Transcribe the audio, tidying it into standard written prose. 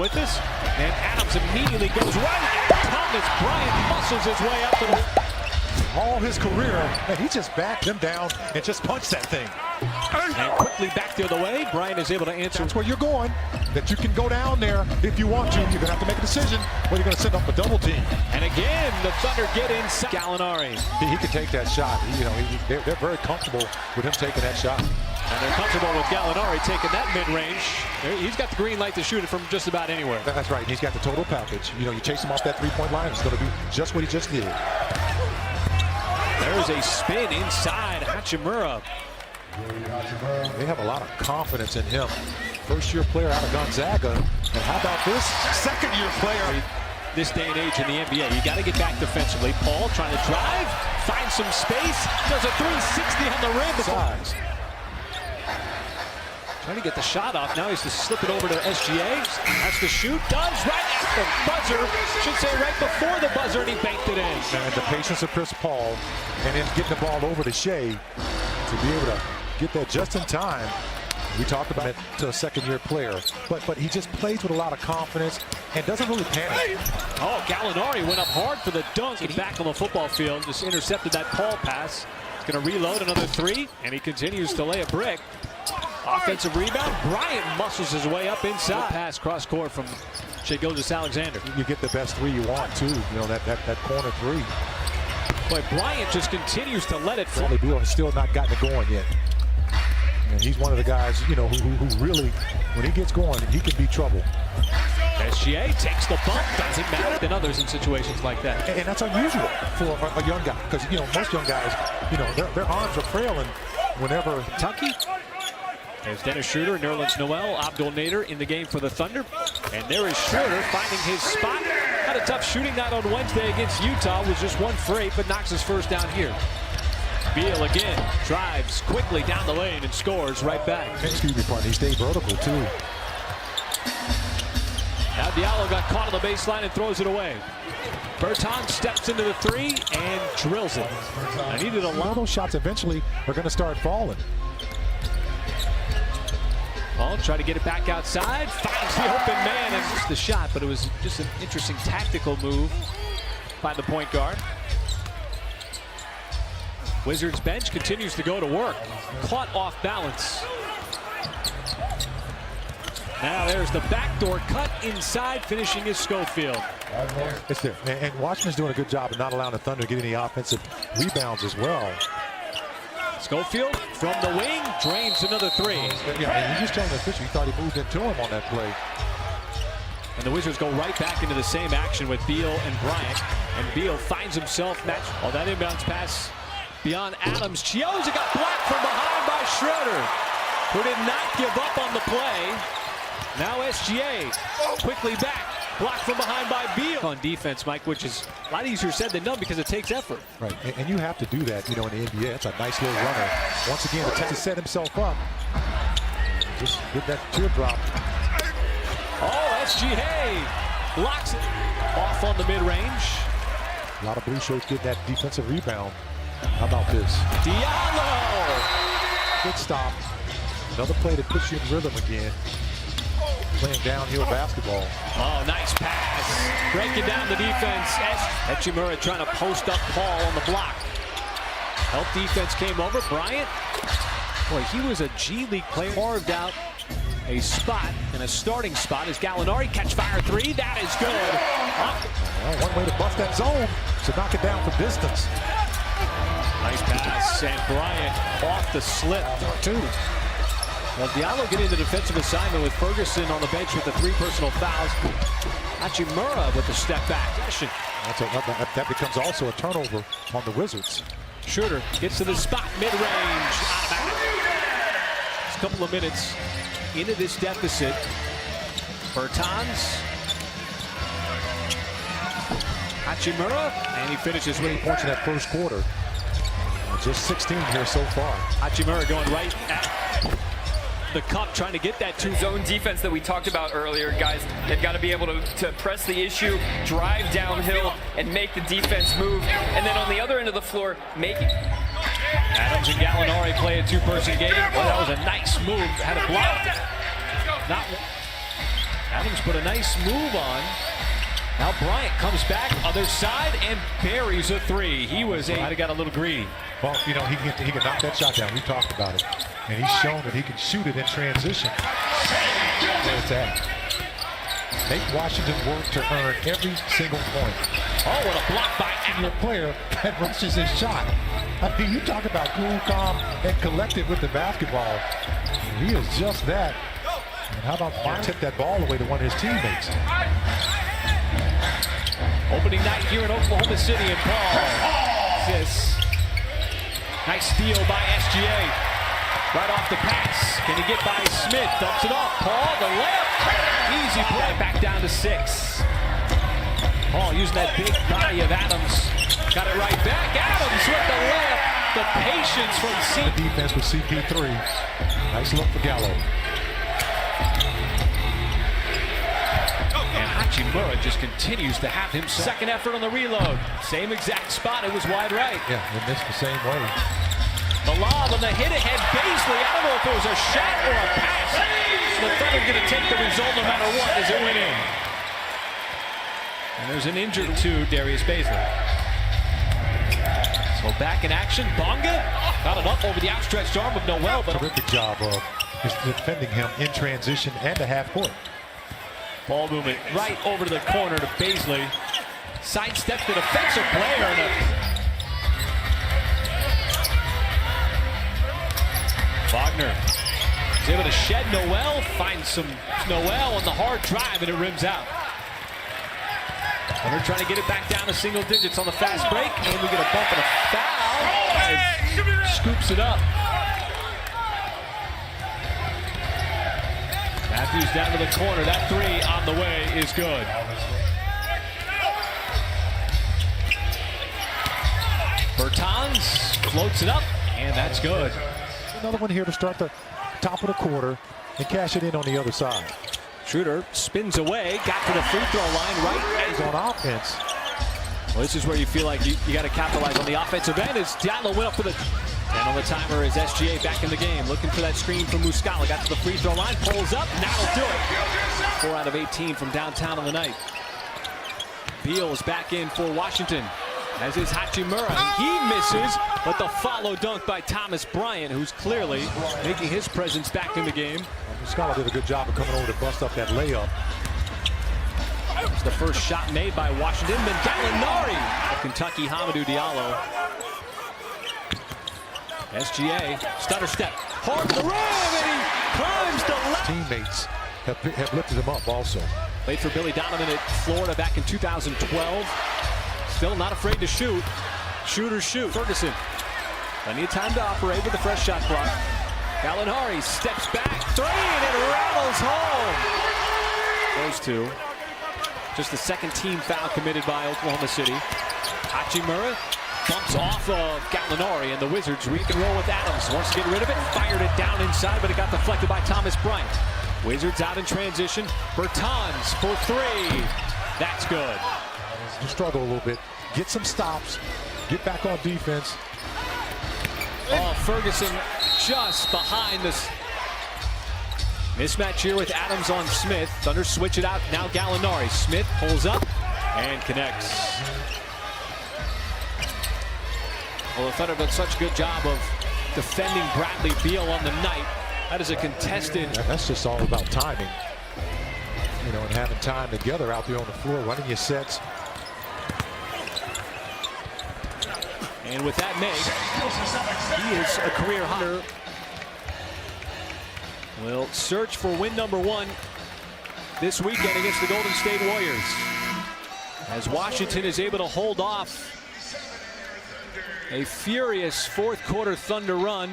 with us. And Adams immediately goes right at Thomas. Bryant muscles his way up to the... All his career, and he just backed him down and just punched that thing. And quickly back the other way. Bryant is able to answer. That's where you're going. That you can go down there if you want to. You're going to have to make a decision whether you're going to send up a double team. And again, the Thunder get inside. Gallinari. He can take that shot. They're very comfortable with him taking that shot. And they're comfortable with Gallinari taking that mid-range. He's got the green light to shoot it from just about anywhere. That's right. He's got the total package. You chase him off that three-point line, it's going to be just what he just did. There's a spin inside Hachimura. They have a lot of confidence in him. First-year player out of Gonzaga. And how about this? Second-year player. This day and age in the NBA, you got to get back defensively. Paul trying to drive, find some space, does a 360 on the rim. Size. Trying to get the shot off. Now he has to slip it over to SGA. Has to shoot. Does right at the buzzer. Should say right before the buzzer, and he banked it in. And the patience of Chris Paul, and then getting the ball over to Shea to be able to get that just in time. We talked about it to a second-year player, but he just plays with a lot of confidence and doesn't really panic. Oh, Gallinari went up hard for the dunk. And back on the football field, just intercepted that Paul pass. He's going to reload another three, and he continues to lay a brick. Offensive rebound. Bryant muscles his way up inside. Pass cross court from jogos Alexander. You get the best three you want too. That corner three. Boy, Bryant just continues to let it fly. Bradley Beal has still not gotten it going yet. And he's one of the guys, who really, when he gets going, he can be trouble. SGA takes the bump. Doesn't matter than others in situations like that. And that's unusual for a young guy, because most young guys, their arms are frail, and whenever Kentucky. There's Dennis Schroeder, Nerlens Noel, Abdul Nader in the game for the Thunder. And there is Schroeder finding his spot. Had a tough shooting night on Wednesday against Utah. Was just 1 for 8, but knocks his first down here. Beal again drives quickly down the lane and scores right back. Excuse me, partner. He stayed vertical too. Now Diallo got caught on the baseline and throws it away. Bertans steps into the three and drills it. I needed a lot of those shots eventually are going to start falling. Paul try to get it back outside, finds the open man, and missed the shot, but it was just an interesting tactical move by the point guard. Wizards bench continues to go to work. Caught off balance. Now there's the backdoor cut inside, finishing is Schofield. It's there. And Washington's doing a good job of not allowing the Thunder to get any offensive rebounds as well. Schofield from the wing drains another three. Yeah, and he's just telling the official he thought he moved into him on that play. And the Wizards go right back into the same action with Beal and Bryant. And Beal finds himself matched. Oh, that inbounds pass beyond Adams. Chiozza got blocked from behind by Schroeder, who did not give up on the play. Now SGA quickly back. Blocked from behind by Beal. On defense, Mike, which is a lot easier said than done because it takes effort. Right, and you have to do that, in the NBA. It's a nice little runner. Once again, attempts to set himself up. Just get that teardrop. Oh, SGA blocks it off on the mid-range. A lot of blue shirts get that defensive rebound. How about this? Diallo! Good stop. Another play that puts you in rhythm again. Playing downhill basketball. Oh, nice pass. Breaking down the defense. Hachimura trying to post up Paul on the block. Help defense came over. Bryant. Boy, he was a G League player. Carved out a spot and a starting spot as Gallinari catch fire three. That is good. Well, one way to bust that zone to knock it down from distance. Nice pass. And Bryant off the slip. Two. Well, Diallo getting the defensive assignment with Ferguson on the bench with the 3 personal fouls. Hachimura with the step back. That becomes also a turnover on the Wizards. Schroeder gets to the spot, mid-range, automatic. Just a couple of minutes into this deficit. Bertans. Hachimura, and he finishes with 8 points in that first quarter. Just 16 here so far. Hachimura going right at the cup, trying to get that zone defense that we talked about earlier. Guys, they've got to be able to press the issue, drive downhill, and make the defense move. And then on the other end of the floor, make it. Adams and Gallinari play a 2-person game. Well, that was a nice move. Had it blocked. Not Adams put a nice move on. Now Bryant comes back, other side, and buries a three. He might have got a little greedy. Well, you know, he can knock that shot down. We talked about it. And he's shown that he can shoot it in transition. There it's at. Make Washington work to earn every single point. Oh, what a block by The player that rushes his shot. I mean, you talk about cool, calm, and collected with the basketball. He is just that. And how about Mike took that ball away to one of his teammates? Opening night here in Oklahoma City, and Paul assists. Nice steal by SGA. Right off the pass. Can he get by Smith? Dumps it off. Paul, the layup. Easy play. Back down to 6. Paul using that big body of Adams. Got it right back. Adams with the layup. The patience from The defense with CP3. Nice look for Gallo. And Hachimura just continues to have himself. Second effort on the reload. Same exact spot. It was wide right. Yeah, they missed the same way. The lob on the hit ahead. Baisley. I don't know if it was a shot or a pass. The Thunder going to take the result no matter what as it went in. And there's an injured to Darius Baisley. So back in action. Bonga got it up over the outstretched arm of Noel. But terrific job of defending him in transition and a half court. Ball movement right over to the corner to Baisley. Sidestepped the defensive player. And Wagner is able to shed Noel. Finds some Noel on the hard drive, and it rims out. And they're trying to get it back down to single digits on the fast break. And we get a bump and a foul. As scoops it up. Matthews down to the corner. That three on the way is good. Bertans floats it up, and that's good. Another one here to start the top of the quarter and cash it in on the other side. Schroeder spins away, got to the free throw line right He's on offense. Well, this is where you feel like you got to capitalize on the offensive end as Diallo went up for the... And on the timer is SGA back in the game, looking for that screen from Muscala. Got to the free throw line, pulls up, and that'll do it. 4 out of 18 from downtown on the night. Beal is back in for Washington, as is Hachimura. He misses, but the follow dunk by Thomas Bryant, who's clearly making his presence back in the game. Muscala did a good job of coming over to bust up that layup. It's the first shot made by Washington. Then Gallinari of Kentucky, Hamidou Diallo. SGA, stutter step, hard to the rim, and he climbs the left. Teammates have lifted him up also. Played for Billy Donovan at Florida back in 2012. Still not afraid to shoot. Shooters shoot. Ferguson, plenty of time to operate with the fresh shot clock. Gallinari steps back, three, and it rattles home. Those two. Just the second team foul committed by Oklahoma City. Hachimura bumps off of Gallinari, and the Wizards re and roll with Adams. Wants to get rid of it, fired it down inside, but it got deflected by Thomas Bryant. Wizards out in transition. Bertans for three. That's good. You struggle a little bit. Get some stops. Get back on defense. Oh, Ferguson just behind this. Mismatch here with Adams on Smith. Thunder switch it out. Now Gallinari. Smith pulls up and connects. Well, the Thunder done such a good job of defending Bradley Beal on the night. That is a contested. That's just all about timing. You know, and having time together out there on the floor, running your sets. And with that make, he is a career hunter. Will search for win number 1 this weekend against the Golden State Warriors, as Washington is able to hold off a furious fourth quarter Thunder run.